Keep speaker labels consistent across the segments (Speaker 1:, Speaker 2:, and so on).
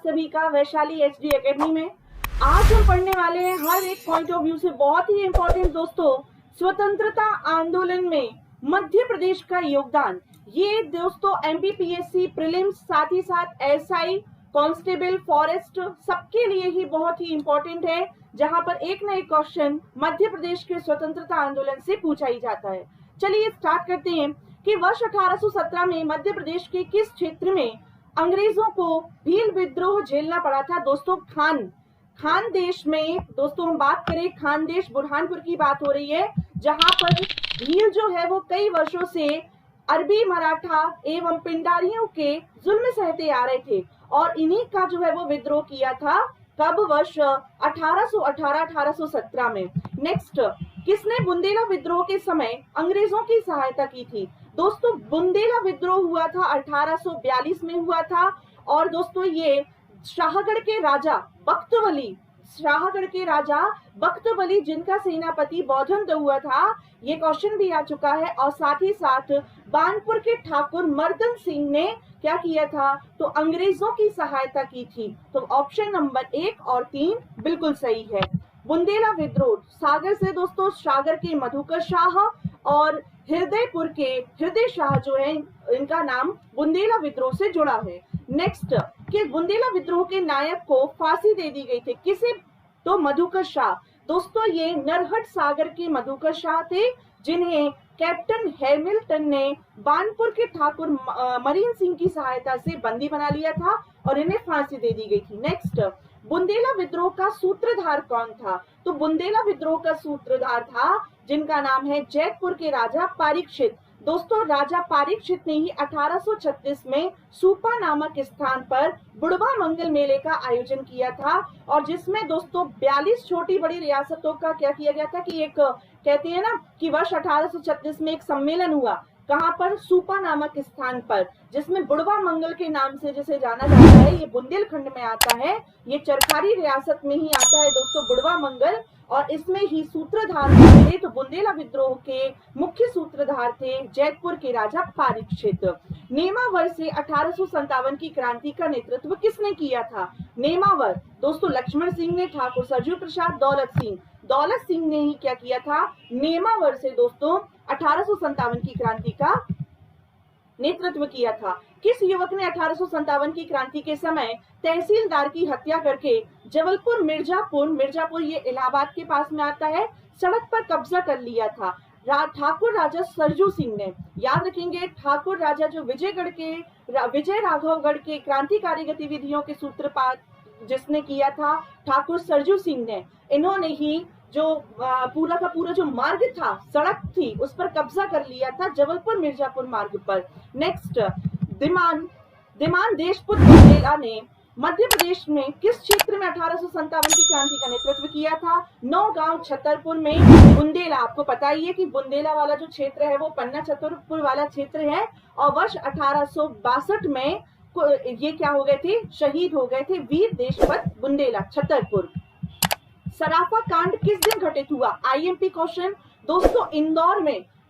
Speaker 1: सभी का Vaishali HD academy में। आज हम पढ़ने वाले हैं हर एक पॉइंट ऑफ व्यू से बहुत ही इम्पोर्टेंट दोस्तों, स्वतंत्रता आंदोलन में मध्य प्रदेश का योगदान। ये दोस्तों एमपीपीएससी प्रीलिम्स, साथ ही साथ एसआई, कांस्टेबल, फॉरेस्ट सबके लिए ही बहुत ही इम्पोर्टेंट है, जहां पर एक न एक क्वेश्चन मध्य प्रदेश के स्वतंत्रता आंदोलन से पूछा ही जाता है। चलिए स्टार्ट करते हैं कि वर्ष 1817 में मध्य प्रदेश के किस क्षेत्र में अंग्रेजों को भील विद्रोह झेलना पड़ा था। दोस्तों खान देश में, दोस्तों हम बात करें खानदेश बुरहानपुर की बात हो रही है, जहां पर भील जो है वो कई वर्षों से अरबी, मराठा एवं पिंडारियों के जुल्म सहते आ रहे थे और इन्हीं का जो है वो विद्रोह किया था। कब? वर्ष 1817 में। नेक्स्ट, किसने बुंदेला विद्रोह के समय अंग्रेजों की सहायता की थी? दोस्तों बुंदेला विद्रोह हुआ था 1842 में हुआ था और दोस्तों ये शाहगढ़ के राजा बख्तवली जिनका सेनापति बौधन दहुआ था, ये क्वेश्चन भी आ चुका है। और साथ ही साथ बानपुर के ठाकुर मर्दन सिंह ने क्या किया था? तो अंग्रेजों की सहायता की थी। तो ऑप्शन नंबर 1 और 3 बिल्कुल सही है। बुंदेला विद्रोह सागर से दोस्तों, सागर के मधुकर शाह और हृदयपुर के हृदय शाह जो है, इनका नाम बुंदेला विद्रोह से जुड़ा है। नेक्स्ट, कि बुंदेला विद्रोह के नायक को फांसी दे दी गई थी, किसे? तो मधुकर शाह। दोस्तों ये नरहट सागर के मधुकर शाह थे, जिन्हें कैप्टन हैमिल्टन ने बानपुर के ठाकुर मरीन सिंह की सहायता से बंदी बना लिया था और इन्हें फांसी दे दी गई थी। नेक्स्ट, बुंदेला विद्रोह का सूत्रधार कौन था? तो बुंदेला विद्रोह का सूत्रधार था जिनका नाम है जैतपुर के राजा पारीक्षित। दोस्तों राजा पारीक्षित ने ही 1836 में सूपा नामक स्थान पर बुढ़वा मंगल मेले का आयोजन किया था और जिसमें दोस्तों 42 छोटी बड़ी रियासतों का क्या किया गया था कि एक कहते हैं ना कि वर्ष 1836 में एक सम्मेलन हुआ। कहां पर? सूपा नामक स्थान पर, जिसमें बुढ़वा मंगल के नाम से जिसे जाना जाता है। ये बुंदेलखंड में आता है, ये चरखारी रियासत में ही आता है दोस्तों बुढ़वा मंगल, और इसमें ही सूत्रधार थे। तो बुंदेला विद्रोह के मुख्य सूत्रधार थे जैतपुर के राजा पारीक्षित। नेमावर से 1857 की क्रांति का नेतृत्व किसने किया था? नेमावर दोस्तों लक्ष्मण सिंह ने, ठाकुर सरजू प्रसाद, दौलत सिंह ने ही क्या किया था? नेमावर से दोस्तों 1857 की क्रांति का नेतृत्व किया था। किस युवक ने 1857 की क्रांति के समय तहसीलदार की हत्या करके जबलपुर मिर्जापुर ये इलाहाबाद के पास में आता है, सड़क पर कब्जा कर लिया था? ठाकुर राजा सरजू सिंह ने। याद रखेंगे, ठाकुर राजा जो विजय राघवगढ़ के क्रांतिकारी गतिविधियों के सूत्रपात जिसने किया था, ठाकुर सरजू सिंह ने। इन्होंने ही जो पूरा का पूरा जो मार्ग था, सड़क थी, उस पर कब्जा कर लिया था, जबलपुर मिर्जापुर मार्ग पर। नेक्स्ट, दिमान देशपुर बुंदेला ने मध्य प्रदेश में किस क्षेत्र में 1857 की क्रांति का नेतृत्व किया था? नौगांव छतरपुर में बुंदेला। आपको पता ही है कि बुंदेला वाला जो क्षेत्र है वो पन्ना छतरपुर वाला क्षेत्र है और वर्ष 1862 में ये क्या हो गए थे? शहीद हो गए थे वीर देशपत बुंदेला, छतरपुर। सराफा कांड किस दिन घटित हुआ? IMP question. दोस्तों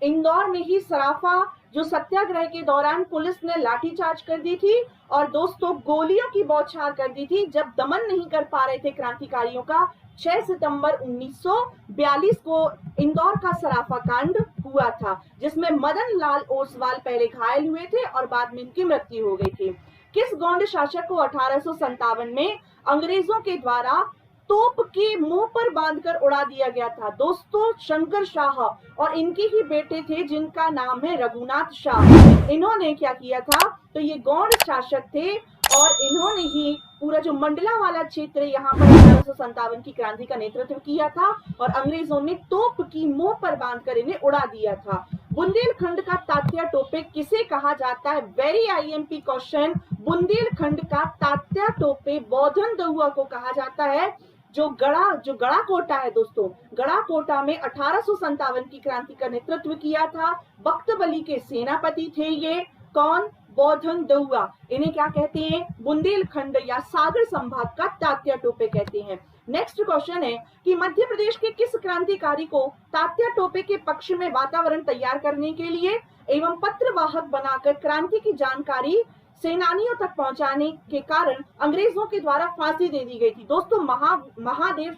Speaker 1: इंदौर में ही सराफा जो सत्याग्रह के दौरान पुलिस ने लाठीचार्ज कर दी थी और दोस्तों गोलियों की बौछार कर दी थी, जब दमन नहीं कर पा रहे थे क्रांतिकारियों का। 6 सितंबर 1942 को इंदौर का सराफा कांड हुआ था, जिसमें मदन लाल ओसवाल पहले घायल हुए थे और बाद में इनकी मृत्यु हो गई थी। किस गौंड शासक को 1857 में अंग्रेजों के द्वारा तोप के मुंह पर बांधकर उड़ा दिया गया था? दोस्तों शंकर शाह, और इनके ही बेटे थे जिनका नाम है रघुनाथ शाह। इन्होंने क्या किया था? तो ये गौंड शासक थे और इन्होंने ही पूरा जो मंडला वाला क्षेत्र यहाँ पर 1857 की क्रांति का नेतृत्व किया था और अंग्रेजों ने तोप की मुंह पर बांधकर इन्हें उड़ा दिया था। बुंदेलखंड का तात्या टोपे किसे कहा जाता है? Very IMP question. बुंदेलखंड का तात्या टोपे बौधन दहुआ को कहा जाता है। जो गड़ा कोटा है दोस्तों, गड़ा कोटा में 1857 की क्रांति का नेतृत्व किया था, बख्तबली के सेनापति थे ये। कौन? बौधन दहुआ। इन्हें क्या कहते हैं? बुंदेलखंड या सागर संभाग का तात्या टोपे कहते हैं। नेक्स्ट क्वेश्चन है कि मध्य प्रदेश के किस क्रांतिकारी को तात्या टोपे के पक्ष में वातावरण तैयार करने के लिए एवं पत्रवाहक बनाकर क्रांति की जानकारी सेनानियों तक पहुंचाने के कारण अंग्रेजों के द्वारा फांसी दे दी गई थी। दोस्तों महादेव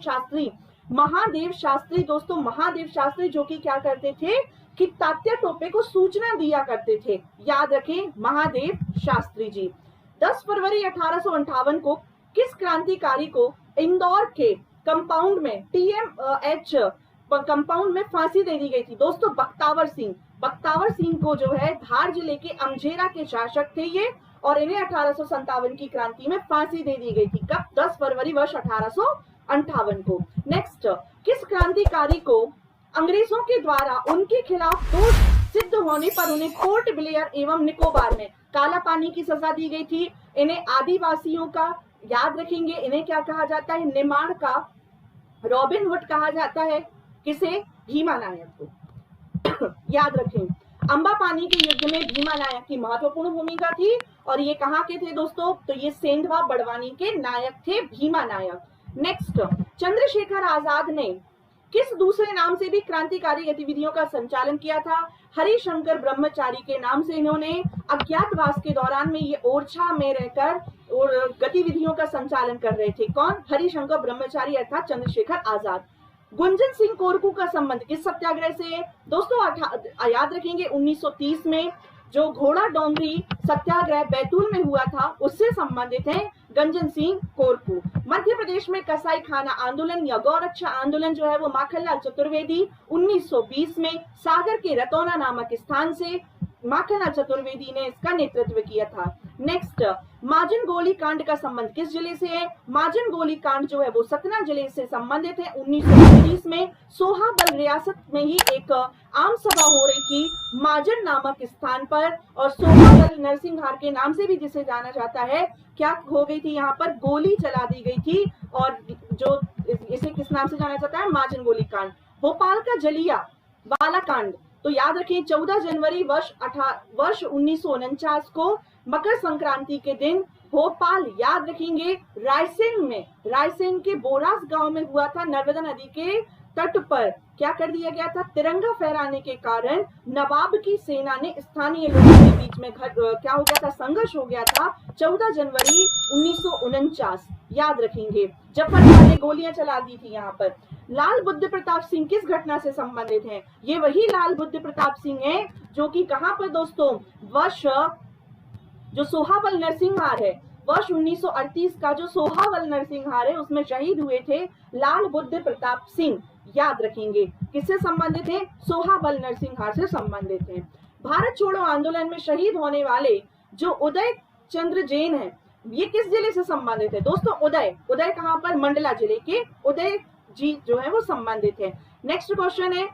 Speaker 1: शास्त्री दोस्तों महादेव शास्त्री जो कि क्या करते थे कि तात्या टोपे को सूचना दिया करते थे। याद रखें, महादेव शास्त्री जी। 10 फरवरी 1858 को किस क्रांतिकारी को इंदौर के कंपाउंड में TMH कंपाउंड में फांसी दे दी गई थी? दोस्तों बख्तावर सिंह को जो है धार जिले के अमझेरा के शासक थे ये, और इन्हें 1857 की क्रांति में फांसी दे दी गई थी। कब? 10 फरवरी वर्ष 1858 को। नेक्स्ट, किस क्रांतिकारी को अंग्रेजों के द्वारा उनके खिलाफ दोष सिद्ध होने पर उन्हें पोर्ट ब्लेयर एवं निकोबार में काला पानी की सजा दी गई थी? इन्हें आदिवासियों का, याद रखेंगे, इन्हें क्या कहा जाता है? निमाड़ का रॉबिन हुड कहा जाता है। किसे? भीमा नायक को। याद रखें, अंबापानी के युद्ध में भीमा नायक की महत्वपूर्ण भूमिका थी, और ये कहाँ के थे दोस्तों? तो ये सेंधवा बड़वानी के नायक थे, भीमा नायक। नेक्स्ट, चंद्रशेखर आजाद ने किस दूसरे नाम से भी क्रांतिकारी गतिविधियों का संचालन किया था? हरिशंकर ब्रह्मचारी के नाम से इन्होंने अज्ञातवास के दौरान में ये ओरछा में रहकर और गतिविधियों का संचालन कर रहे थे। कौन? हरिशंकर ब्रह्मचारी अर्थात चंद्रशेखर आजाद। गुंजन सिंह कोरकू का संबंध किस सत्याग्रह से है? दोस्तों याद रखेंगे 1930 में जो घोड़ा डोंगरी सत्याग्रह बैतूल में हुआ था उससे संबंधित है गंजन सिंह कोरकू। मध्य प्रदेश में कसाई खाना आंदोलन या गौरक्षा आंदोलन जो है वो माखनलाल चतुर्वेदी 1920 में सागर के रतौना नामक स्थान से माखनलाल चतुर्वेदी ने इसका नेतृत्व किया था। नेक्स्ट, माजन गोली कांड का संबंध किस जिले से है? माजन गोली कांड जो है वो सतना जिले से संबंधित है। 1930 में सोहाबल रियासत में ही एक आम सभा हो रही थी माजन नामक स्थान पर, और सोहाबल नरसिंहार के नाम से भी जिसे जाना जाता है, क्या हो गई थी? यहाँ पर गोली चला दी गई थी, और जो इसे किस नाम से जाना जाता है? माजन गोली कांड। भोपाल का जलिया वाला कांड, तो याद रखें 14 जनवरी वर्ष 1949 को मकर संक्रांति के दिन भोपाल, याद रखेंगे, रायसेन के बोरास गांव में हुआ था। नर्मदा नदी के तट पर क्या कर दिया गया था? तिरंगा फहराने के कारण नवाब की सेना ने स्थानीय लोगों के बीच में क्या हो गया था? संघर्ष हो गया था 14 जनवरी 1949। याद रखेंगे, जफरखान ने गोलियां चला दी थी यहाँ पर। लाल बुद्ध प्रताप सिंह किस घटना से संबंधित हैं? ये वही लाल बुद्ध प्रताप सिंह हैं जो कि कहां पर दोस्तों? वर्ष जो सोहाबल नरसिंहार है, वर्ष 1938 का जो सोहाबल नरसिंहार है उसमें शहीद हुए थे लाल बुद्ध प्रताप सिंह। याद रखेंगे, किससे संबंधित है? सोहाबल नरसिंहार से संबंधित है। भारत छोड़ो आंदोलन में शहीद होने वाले जो उदय चंद्र जैन है, ये किस जिले से संबंधित है? दोस्तों उदय कहां पर? मंडला जिले के उदय जी जो है वो संबंधित है। नेक्स्ट क्वेश्चन है,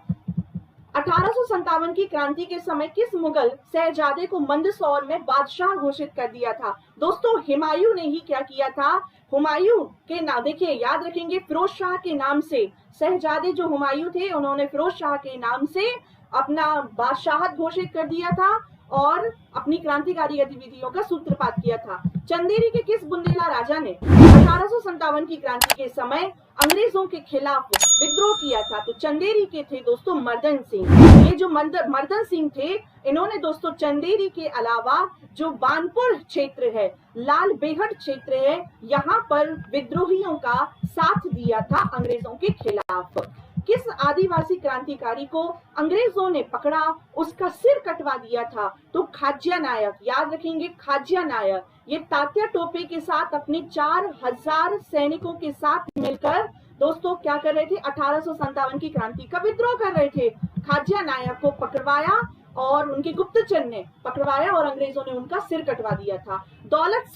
Speaker 1: 1857 की क्रांति के समय किस मुगल शहजादे को मंदसौर में बादशाह घोषित कर दिया था? दोस्तों हुमायूं ने ही क्या किया था? हुमायूं के नाम, देखिए याद रखेंगे, फिरोज शाह के नाम से शहजादे जो हुमायूं थे उन्होंने फिरोज शाह के नाम से अपना बादशाहत घोषित कर दिया था और अपनी क्रांतिकारी गतिविधियों का सूत्रपात किया था। चंदेरी के किस बुंदेला राजा ने 1857 की क्रांति के समय अंग्रेजों के खिलाफ विद्रोह किया था? तो चंदेरी के थे दोस्तों मर्दन सिंह। ये जो मर्दन सिंह थे, इन्होंने दोस्तों चंदेरी के अलावा जो बानपुर क्षेत्र है, लाल बेहट क्षेत्र है, यहाँ पर विद्रोहियों का साथ दिया था अंग्रेजों के खिलाफ। किस आदिवासी क्रांतिकारी को अंग्रेजों ने पकड़ा, उसका सिर कटवा दिया था? तो खाज्या नायक। याद रखेंगे, खाज्या नायक। ये तात्या टोपे के साथ अपने 4000 सैनिकों के साथ मिलकर दोस्तों क्या कर रहे थे? 1857 की क्रांति का विद्रोह कर रहे थे। खाज्या नायक को पकड़वाया और उनके गुप्तचर ने पकड़वाया और अंग्रेजों ने उनका सिर कटवा दिया था। दौलत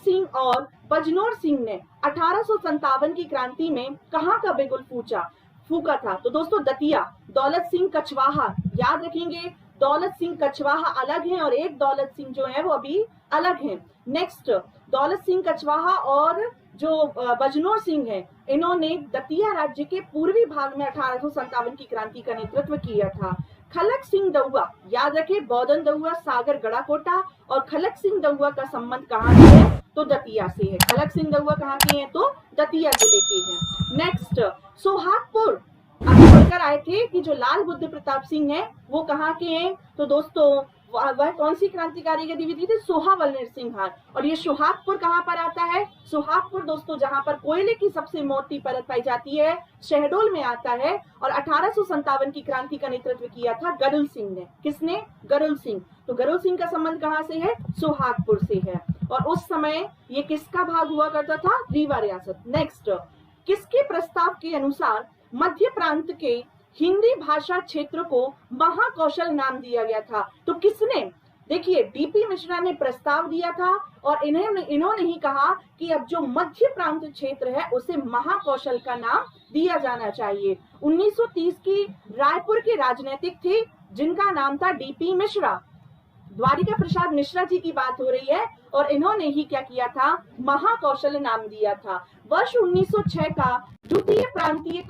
Speaker 1: सिंह और बजनौर सिंह ने 1857 की क्रांति में कहाँ का बिगुल फूका था? तो दोस्तों दतिया। दौलत सिंह कछवाहा, याद रखेंगे, दौलत सिंह कछवाहा अलग हैं और एक दौलत सिंह जो है वो अभी अलग हैं। नेक्स्ट, दौलत सिंह कछवाहा और जो बजनौर सिंह है, इन्होंने दतिया राज्य के पूर्वी भाग में 1857 की क्रांति का नेतृत्व किया था। खलक सिंह दउआ, याद रखें, बौद्धन दउआ सागर गड़ाकोटा, और खलक सिंह दउआ का संबंध कहाँ से है? तो दतिया से है। खलक सिंह दउआ कहाँ के हैं? तो दतिया जिले के हैं। नेक्स्ट, सोहागपुर अभी पढ़कर आए थे कि जो लाल बुद्ध प्रताप सिंह है वो कहाँ के हैं? तो दोस्तों वह कौन सी क्रांतिकारी गतिविधि थी? सोहावल नरसिंहार। और ये सुहागपुर कहाँ पर आता है? सुहागपुर दोस्तों जहां पर कोयले की सबसे मोटी परत पाई जाती है, शहडोल में आता है। और 1857 की क्रांति का नेतृत्व किया था गरुड़ सिंह ने। किसने? गरुड़ सिंह। तो गरुड़ सिंह का संबंध कहाँ से है? सुहागपुर से है। और उस समय ये किसका भाग हुआ करता था? रीवा रियासत। नेक्स्ट, किसके प्रस्ताव के अनुसार मध्य प्रांत के हिंदी भाषा क्षेत्र को महाकौशल नाम दिया गया था? तो किसने? देखिए, डीपी मिश्रा ने प्रस्ताव दिया था और इन्होंने ही कहा कि अब जो मध्य प्रांत क्षेत्र है उसे महाकौशल का नाम दिया जाना चाहिए। 1930 की रायपुर के राजनीतिक थे जिनका नाम था डीपी मिश्रा। द्वारिका प्रसाद मिश्रा जी की बात हो रही है और इन्होंने ही क्या किया था? महाकौशल नाम दिया था। वर्ष 1906 का द्वितीय प्रांतीय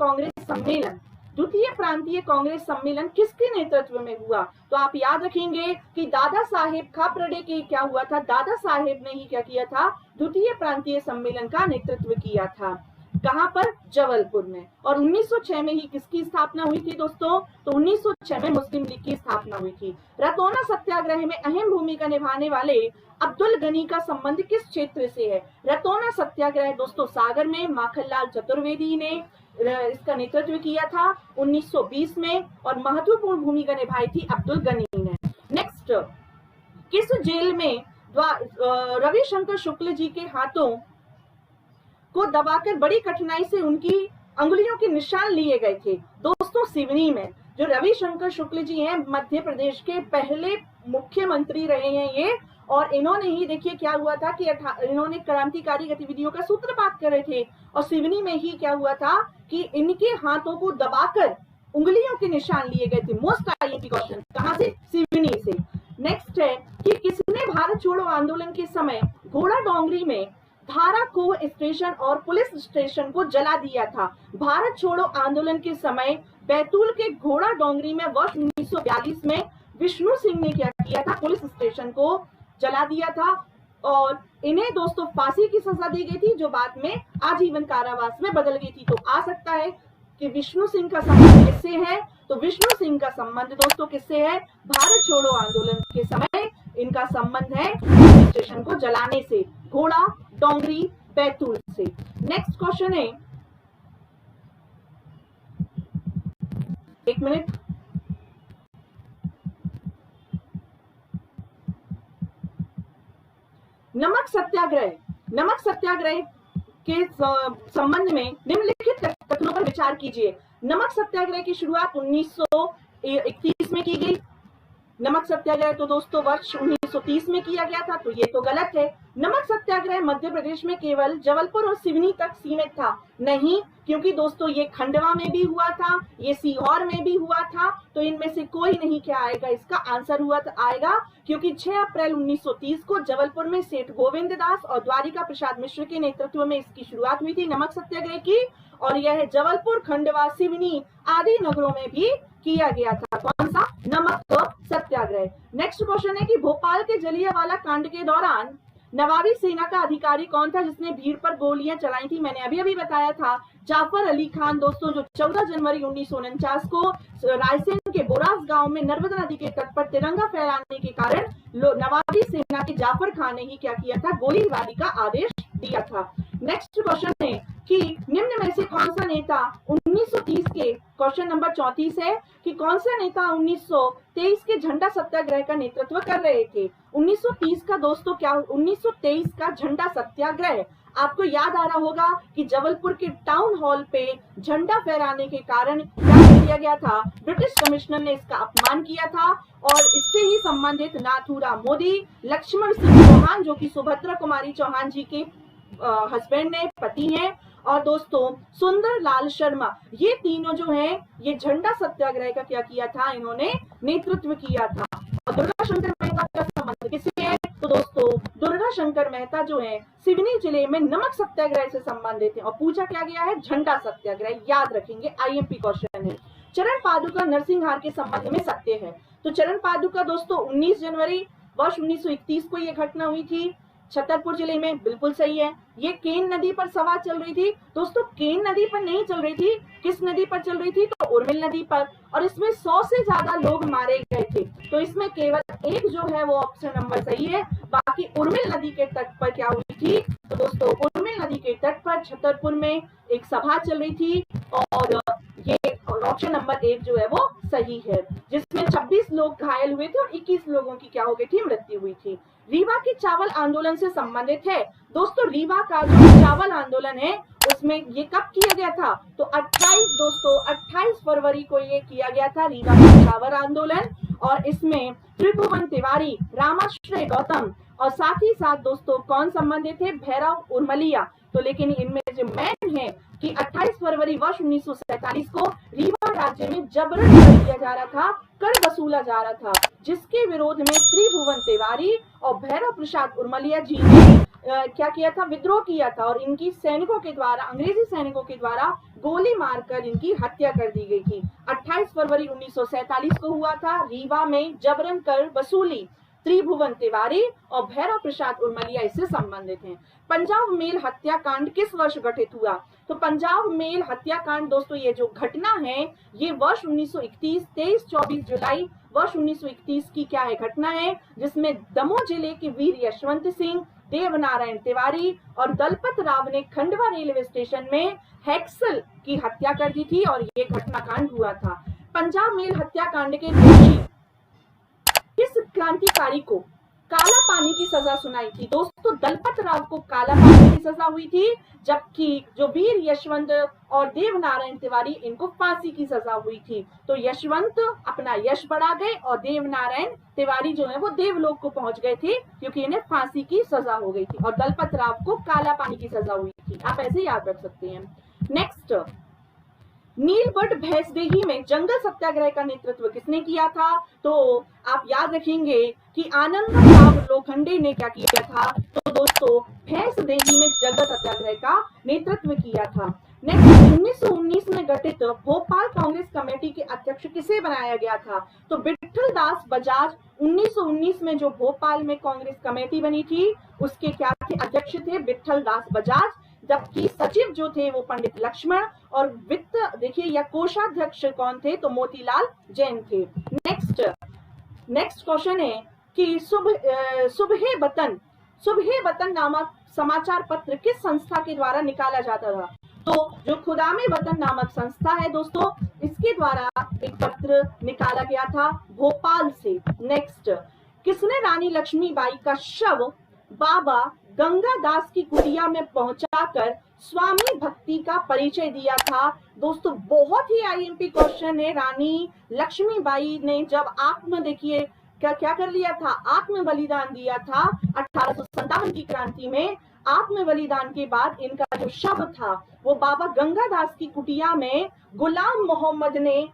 Speaker 1: कांग्रेस सम्मेलन किसके नेतृत्व में हुआ? तो आप याद रखेंगे कि दादा साहेब खापर्डे के क्या हुआ था? दादा साहेब ने ही क्या किया था? द्वितीय प्रांतीय सम्मेलन का नेतृत्व किया था। कहां पर? जबलपुर में। और 1906 में ही किसकी स्थापना हुई थी दोस्तों? तो 1906 में मुस्लिम लीग की स्थापना हुई थी। रतौना सत्याग्रह में अहम भूमिका निभाने वाले अब्दुल गनी का संबंध किस क्षेत्र से है? रतौना सत्याग्रह दोस्तों सागर में माखनलाल चतुर्वेदी ने इसका नेतृत्व किया था 1920 में और महत्वपूर्ण भूमिका निभाई थी अब्दुल गनी ने। नेक्स्ट, किस जेल में रविशंकर शुक्ल जी के हाथों को दबाकर बड़ी कठिनाई से उनकी अंगुलियों के निशान लिए गए थे? दोस्तों सिवनी में। जो रविशंकर शुक्ल जी हैं मध्य प्रदेश के पहले मुख्यमंत्री रहे हैं ये, और इन्होंने ही देखिए क्या हुआ था कि इन्होंने क्रांतिकारी गतिविधियों का सूत्रपात कर रहे थे और सिवनी में ही क्या हुआ था कि इनके हाथों को दबाकर उंगलियों के निशान लिए गए थे। मोस्ट आईएमपी क्वेश्चन कहां से? सिवनी से। नेक्स्ट है कि किसने भारत छोड़ो आंदोलन के समय घोड़ा डोंगरी में धाराकोह स्टेशन और पुलिस स्टेशन को जला दिया था? भारत छोड़ो आंदोलन के समय बैतूल के घोड़ा डोंगरी में वर्ष 1942 में विष्णु सिंह ने क्या किया था? पुलिस स्टेशन को जला दिया था और इन्हें दोस्तों फांसी की सजा दी गई थी जो बाद में आजीवन कारावास में बदल गई थी। तो आ सकता है कि विष्णु सिंह का संबंध किससे है? तो विष्णु सिंह का संबंध दोस्तों किससे है? भारत छोड़ो आंदोलन के समय इनका संबंध है स्टेशन को जलाने से, घोड़ा डोंगरी बैतूल से। नेक्स्ट क्वेश्चन है, एक मिनट, नमक सत्याग्रह के संबंध में निम्नलिखित कथनों पर विचार कीजिए। नमक सत्याग्रह की शुरुआत 1931 में की गई। नमक सत्याग्रह तो दोस्तों वर्ष 1930 में किया गया था, तो ये तो गलत है। नमक सत्याग्रह मध्य प्रदेश में केवल जबलपुर और सिवनी तक सीमित था? नहीं, क्योंकि दोस्तों ये खंडवा में भी हुआ था, ये सीहोर में भी हुआ था। तो इनमें से कोई नहीं क्या आएगा? इसका आंसर आएगा, क्योंकि 6 अप्रैल 1930 को जबलपुर में सेठ गोविंद दास और द्वारिका प्रसाद मिश्र के नेतृत्व में इसकी शुरुआत हुई थी नमक सत्याग्रह की। और यह जबलपुर, खंडवा, सिवनी आदि नगरों में भी किया गया था। कौन सा? नमक सत्याग्रह। नेक्स्ट क्वेश्चन है कि भोपाल के जलियांवाला कांड के दौरान नवाबी सेना का अधिकारी कौन था जिसने भीड़ पर गोलियां चलाई थी? मैंने अभी बताया था, जाफर अली खान दोस्तों, जो 14 जनवरी 1949 को रायसेन के बोरास गांव में नर्मदा नदी के तट पर तिरंगा फहराने के कारण नवाबी सेना के जाफर खान ने ही क्या किया था? गोलीबारी का आदेश दिया था। नेक्स्ट क्वेश्चन है कि निम्न में से कौन सा नेता 1930 के, क्वेश्चन नंबर 34 है कि कौन सा नेता 1923 के झंडा सत्याग्रह का नेतृत्व कर रहे थे? 1930 का दोस्तों क्या? 1923 का झंडा सत्याग्रह आपको याद आ रहा होगा कि जबलपुर के टाउन हॉल पे झंडा फहराने के कारण क्या किया गया था? ब्रिटिश कमिश्नर ने इसका अपमान किया था और इससे ही संबंधित नाथूराम मोदी, लक्ष्मण सिंह चौहान जो कि सुभद्रा कुमारी चौहान जी के हस्बैंड ने, पति हैं, और दोस्तों सुंदर लाल शर्मा, ये तीनों जो हैं ये झंडा सत्याग्रह का क्या किया था? इन्होंने नेतृत्व किया था। और दुर्गा शंकर मेहता का संबंध किससे है? तो दोस्तों दुर्गा शंकर मेहता जो है सिवनी जिले में नमक सत्याग्रह से संबंधित है और पूछा क्या गया है? झंडा सत्याग्रह। याद रखेंगे, आईएमपी क्वेश्चन है। चरण पादुका नरसिंहार के संबंध में सत्य है? तो चरण पादुका दोस्तों 19 जनवरी वर्ष 1931 को ये घटना हुई थी। छतरपुर जिले में, बिल्कुल सही है। ये केन नदी पर सवार चल रही थी। दोस्तों केन नदी पर नहीं चल रही थी, किस नदी पर चल रही थी? तो उर्मिल नदी पर। और इसमें 100 से ज्यादा लोग मारे गए थे। तो इसमें केवल एक जो है वो ऑप्शन नंबर सही है। बाकी उर्मिल नदी के तट पर क्या हुई थी? तो दोस्तों उर्मिल नदी के तट पर छतरपुर में एक सभा चल रही थी और ये ऑप्शन नंबर 1 जो है वो सही है, जिसमें 26 लोग घायल हुए थे और 21 लोगों की क्या हो गई थी? मृत्यु हुई थी। रीवा के चावल आंदोलन से संबंधित है। दोस्तों रीवा का जो चावल आंदोलन है उसमें ये कब किया गया था? तो 28 फरवरी को ये किया गया था, रीवा का चावल आंदोलन। और इसमें त्रिभुवन तिवारी, रामाश्रय गौतम और साथ ही साथ दोस्तों कौन संबंधित थे? भैरव उर्मलिया। तो लेकिन इनमें जो मैन है कि 28 फरवरी वर्ष 1947 को रीवा राज्य में जबरन कर दिया जा रहा था, कर वसूला जा रहा था, जिसके विरोध में त्रिभुवन तिवारी और भैरव प्रसाद उर्मलिया जी ने क्या किया था? विद्रोह किया था और इनकी सैनिकों के द्वारा, अंग्रेजी सैनिकों के द्वारा गोली मारकर इनकी हत्या कर दी गई थी। 28 फरवरी 1947 को हुआ था रीवा में जबरन कर वसूली। त्रिभुवन तिवारी और भैरव प्रसाद उर्मलिया इससे संबंधित हैं। पंजाब मेल हत्याकांड किस वर्ष घटित हुआ? तो पंजाब मेल हत्याकांड दोस्तों ये जो घटना है ये वर्ष 1931, 23-24 जुलाई वर्ष 1931 की क्या है? घटना है, जिसमें दमोह जिले के वीर यशवंत सिंह, देवनारायण तिवारी और दलपत राव ने खंडवा रेलवे स्टेशन में हेक्सल की हत्या कर दी थी और ये घटनाकांड हुआ था। पंजाब मेल हत्याकांड के दोषी किस क्रांतिकारी को काला पानी की सजा सुनाई थी? दोस्तों दलपत राव को काला पानी की सजा हुई थी, जबकि जो वीर यशवंत और देवनारायण तिवारी इनको फांसी की सजा हुई थी। तो यशवंत अपना यश बढ़ा गए और देवनारायण तिवारी जो है वो देवलोक को पहुंच गए थे, क्योंकि इन्हें फांसी की सजा हो गई थी और दलपत राव को काला पानी की सजा हुई थी। आप ऐसे याद रख सकते हैं। नेक्स्ट, नीलबंठ भैंसदेही में जंगल सत्याग्रह का नेतृत्व किसने किया था? तो आप याद रखेंगे कि आनंदराव लोखंडे ने क्या किया था? तो दोस्तों भैंसदेही में जंगल सत्याग्रह का नेतृत्व किया था। नेक्स्ट, 1919 में गठित भोपाल कांग्रेस कमेटी के अध्यक्ष किसे बनाया गया था? तो विट्ठल दास बजाज 1919 में जो भोपाल में कांग्रेस कमेटी बनी थी उसके क्या थे? अध्यक्ष थे विट्ठल दास बजाज, जबकि सचिव जो थे वो पंडित लक्ष्मण और वित्त देखिए या कोषाध्यक्ष कौन थे? तो मोतीलाल जैन थे। नेक्स्ट क्वेश्चन है कि सुबह वतन नामक समाचार पत्र किस संस्था के द्वारा निकाला जाता था? तो जो खुदामे वतन नामक संस्था है दोस्तों, इसके द्वारा एक पत्र निकाला गया था भोपाल से। नेक्स्ट, किसने रानी लक्ष्मीबाई का शव बाबा गंगादास की कुटिया में पहुंचाकर स्वामी भक्ति का परिचय दिया था? दोस्तों बहुत ही आईएमपी क्वेश्चन है। रानी लक्ष्मीबाई ने जब देखिए क्या कर लिया था? आत्म बलिदान दिया था 1857 की क्रांति में। आत्म बलिदान के बाद इनका जो शव था वो बाबा गंगादास की कुटिया में गुलाम मोहम्मद ने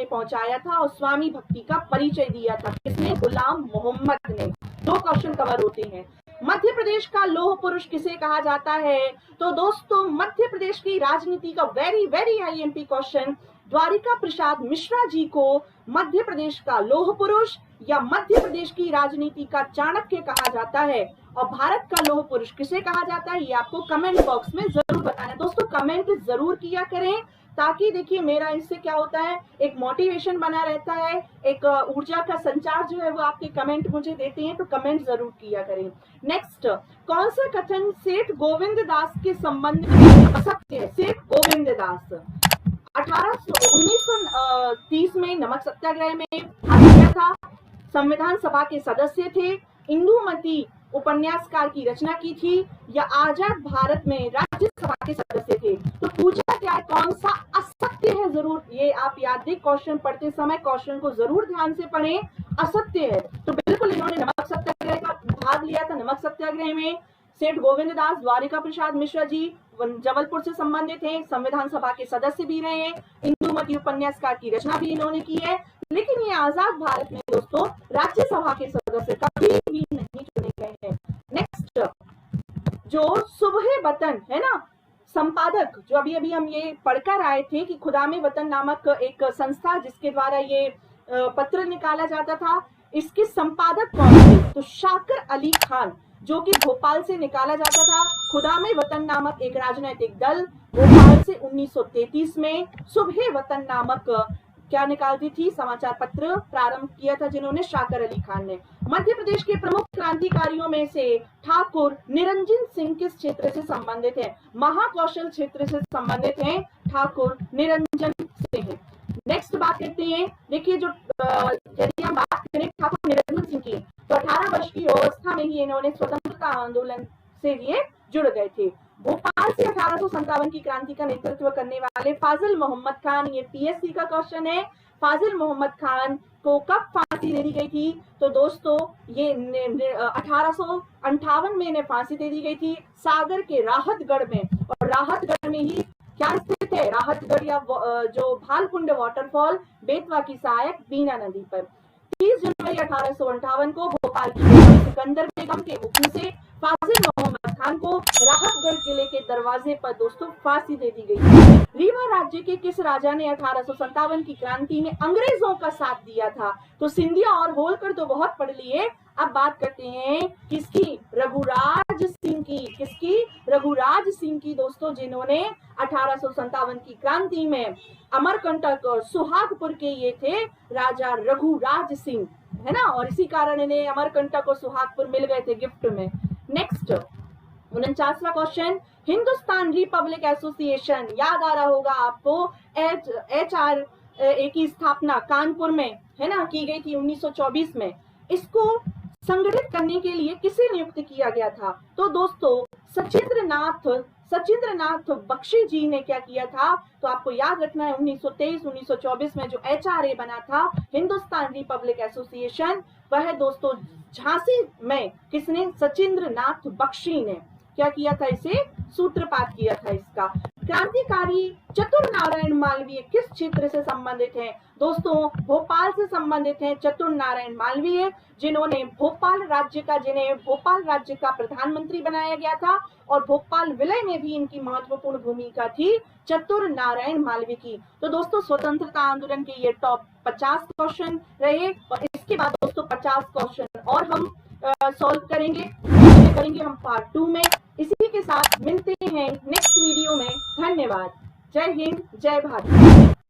Speaker 1: पहुंचाया था और स्वामी भक्ति का परिचय दिया था। किसने? गुलाम मोहम्मद ने। 2 क्वेश्चन कवर होते हैं। मध्य प्रदेश का लौह पुरुष किसे कहा जाता है? तो दोस्तों मध्य प्रदेश की राजनीति का very very IMP question, Dwarika Prasad Mishra ji को मध्य प्रदेश का लौह पुरुष या मध्य प्रदेश की राजनीति का चाणक्य कहा जाता है, और भारत का लौह पुरुष किसे कहा जाता है ये आपको कमेंट बॉक्स में जरूर बताना है। दोस्तों कमेंट जरूर किया करें, ताकि देखिए मेरा इससे क्या होता है, एक मोटिवेशन बना रहता है, एक ऊर्जा का संचार जो है वो आपके कमेंट मुझे देते हैं, तो कमेंट जरूर किया करें। नेक्स्ट, कौन सा कथन सेठ गोविंद दास के संबंध में असत्य है? सेठ गोविंद दास 1930 में नमक सत्याग्रह में भाग लिया था, संविधान सभा के सदस्य थे, इंदुमती उपन्यासकार की रचना की थी, या आजाद भारत में राज्यसभा के सदस्य थे? तो पूछा क्या है, कौन सा असत्य है? जरूर ये आप याद दें, क्वेश्चन पढ़ते समय क्वेश्चन को जरूर ध्यान से पढ़ें। असत्य है, तो बिल्कुल इन्होंने नमक सत्याग्रह का भाग लिया था। नमक सत्याग्रह में सेठ गोविंद दास, द्वारिका प्रसाद मिश्रा जी जबलपुर से संबंधित हैं, संविधान सभा के सदस्य भी रहे हैं, इंदुमती उपन्यासकार की रचना भी इन्होंने की है, लेकिन ये आजाद भारत में दोस्तों राज्यसभा के सदस्य कभी भी नहीं चुने गए हैं। नेक्स्ट, जो सुबह वतन है ना संपादक, जो अभी अभी हम ये पढ़कर आए थे कि खुदामे वतन नामक एक संस्था जिसके द्वारा ये पत्र निकाला जाता था, इसके संपादक कौन थे? तो शाकर अली खान। जो कि भोपाल से निकाला जाता था। खुदा में वतन नामक एक राजनीतिक दल भोपाल से 1933 में सुबह वतन नामक क्या निकालती थी, समाचार पत्र प्रारंभ किया था, जिन्होंने शाकर अली खान ने। मध्य प्रदेश के प्रमुख क्रांतिकारियों में से ठाकुर निरंजन सिंह किस क्षेत्र से संबंधित है? महाकौशल क्षेत्र से संबंधित हैं ठाकुर निरंजन सिंह। नेक्स्ट बात करते हैं, देखिए जो यदि हम बात करें ठाकुर निरंजन सिंह की, तो 18 वर्ष की अवस्था में ही इन्होंने स्वतंत्रता आंदोलन से ये जुड़ गए थे। भोपाल से 1857 की क्रांति का नेतृत्व करने वाले फाजिल मोहम्मद खान, ये पीएससी का क्वेश्चन है, फाजिल मोहम्मद खान को कब फांसी दे दी गई थी? तो दोस्तों ये 1858 में इन्हें फांसी दे दी गई थी सागर के राहतगढ़ में। और राहतगढ़ में ही क्या स्थित है? राहतगढ़ या जो भालकुंड वाटरफॉल बेतवा की सहायक बीना नदी पर। 30 जनवरी 1858 को भोपाल की सिकंदर बेगम के हुक्म से फाजिल मोहम्मद खान को राहतगढ़ किले के दरवाजे पर दोस्तों फांसी दे दी गई। रीवा राज्य के किस राजा ने 1857 की क्रांति में अंग्रेजों का साथ दिया था? तो सिंधिया और होलकर तो बहुत पढ़ लिए। अब बात करते हैं किसकी? रघुराज सिंह की। किसकी? रघुराज सिंह की दोस्तों, जिन्होंने 1857 की क्रांति में अमरकंटक और सुहागपुर के ये थे राजा रघुराज सिंह, है ना, और इसी कारण इन्हें अमरकंटक और सुहागपुर मिल गए थे गिफ्ट में। नेक्स्ट 49वां क्वेश्चन, हिंदुस्तान रिपब्लिक एसोसिएशन, याद आ रहा होगा आपको, HRA की स्थापना कानपुर में, है ना, की गई थी 1924 में। इसको संगठित करने के लिए किसे नियुक्त किया गया था? तो दोस्तों सचिंद्रनाथ बख्शी जी ने क्या किया था? तो आपको याद रखना है 1923-1924 में जो HRA बना था, हिंदुस्तान रिपब्लिक एसोसिएशन, वह दोस्तों झांसी में किसने? सचिंद्रनाथ बख्शी ने क्या किया था? इसे सूत्रपात किया था इसका। क्रांतिकारी चतुर नारायण मालवीय किस क्षेत्र से संबंधित हैं? दोस्तों भोपाल से संबंधित हैं चतुर नारायण मालवीय, जिन्हें भोपाल राज्य का प्रधानमंत्री बनाया गया था, और भोपाल विलय में भी इनकी महत्वपूर्ण भूमिका थी चतुर नारायण मालवीय की। तो दोस्तों स्वतंत्रता आंदोलन के ये टॉप 50 क्वेश्चन रहे, और इसके बाद दोस्तों 50 क्वेश्चन और हम सॉल्व करेंगे हम पार्ट 2 में। इसी के साथ मिलते हैं नेक्स्ट वीडियो में। धन्यवाद। जय हिंद, जय भारत।